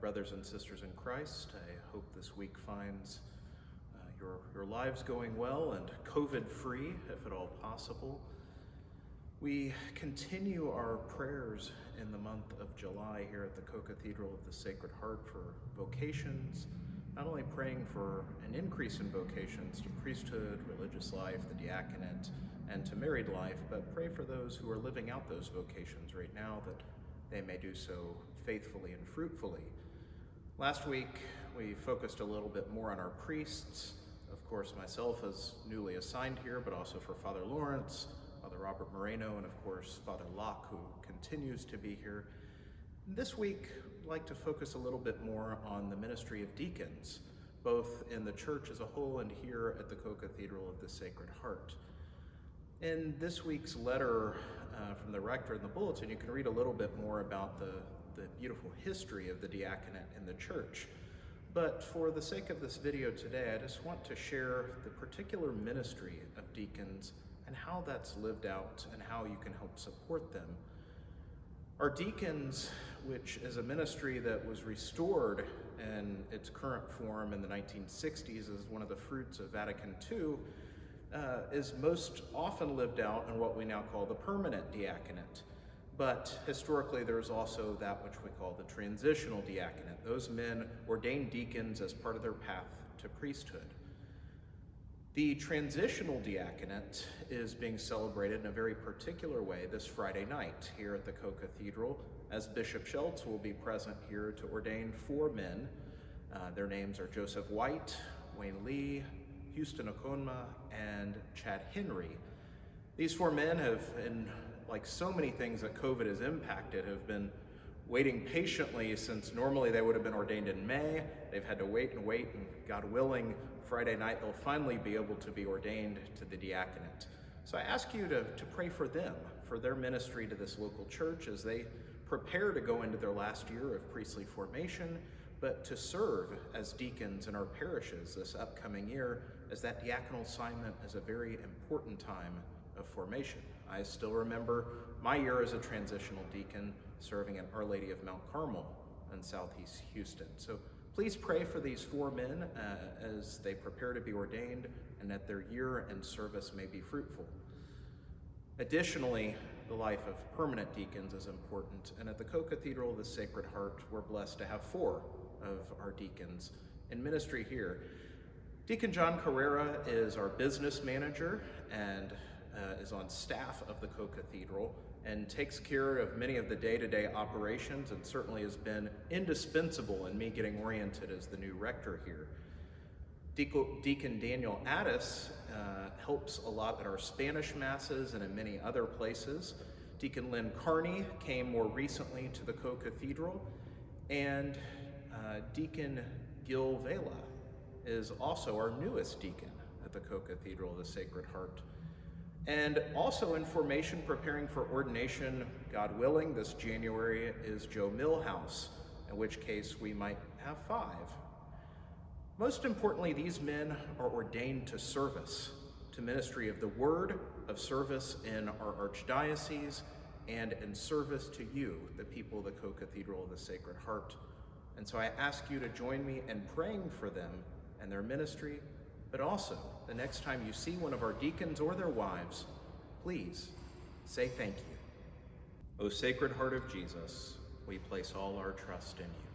brothers and sisters in Christ, I hope this week finds your lives going well and COVID-free, if at all possible. We continue our prayers in the month of July here at the Co-Cathedral of the Sacred Heart for vocations, not only praying for an increase in vocations to priesthood, religious life, the diaconate, and to married life, but pray for those who are living out those vocations right now that they may do so faithfully and fruitfully. Last week, we focused a little bit more on our priests. Of course, myself as newly assigned here, but also for Father Lawrence, Father Robert Moreno, and of course, Father Locke, who continues to be here. This week, I'd like to focus a little bit more on the Ministry of Deacons, both in the church as a whole and here at the Co-Cathedral of the Sacred Heart. In this week's letter from the rector in the bulletin, you can read a little bit more about the beautiful history of the diaconate in the church. But for the sake of this video today, I just want to share the particular ministry of deacons and how that's lived out and how you can help support them. Our deacons, which is a ministry that was restored in its current form in the 1960s as one of the fruits of Vatican II, is most often lived out in what we now call the permanent diaconate. But historically, there's also that which we call the transitional diaconate. Those men ordained deacons as part of their path to priesthood. The transitional diaconate is being celebrated in a very particular way this Friday night here at the Co-Cathedral, as Bishop Schultz will be present here to ordain 4 men. Their names are Joseph White, Wayne Lee, Houston Okonma, and Chad Henry. These 4 men have, like so many things that COVID has impacted, have been waiting patiently since normally they would have been ordained in May. They've had to wait, and God willing, Friday night they'll finally be able to be ordained to the diaconate. So I ask you to pray for them, for their ministry to this local church as they prepare to go into their last year of priestly formation, but to serve as deacons in our parishes this upcoming year, as that diaconal assignment is a very important time of formation. I still remember my year as a transitional deacon serving at Our Lady of Mount Carmel in Southeast Houston. So please pray for these 4 men as they prepare to be ordained and that their year and service may be fruitful. Additionally, the life of permanent deacons is important, and at the Co-Cathedral of the Sacred Heart, we're blessed to have 4 of our deacons in ministry here. Deacon John Carrera is our business manager and is on staff of the Co-Cathedral and takes care of many of the day-to-day operations and certainly has been indispensable in me getting oriented as the new rector here. Deacon Daniel Addis helps a lot at our Spanish masses and in many other places. Deacon Lynn Carney came more recently to the Co-Cathedral, and Deacon Gil Vela is also our newest deacon at the Co-Cathedral of the Sacred Heart. And also in formation, preparing for ordination, God willing, this January is Joe Millhouse, in which case we might have 5. Most importantly, these men are ordained to service, to ministry of the word, of service in our archdiocese, and in service to you, the people of the Co-Cathedral of the Sacred Heart. And so I ask you to join me in praying for them and their ministry, but also the next time you see one of our deacons or their wives, please say thank you. O Sacred Heart of Jesus, we place all our trust in you.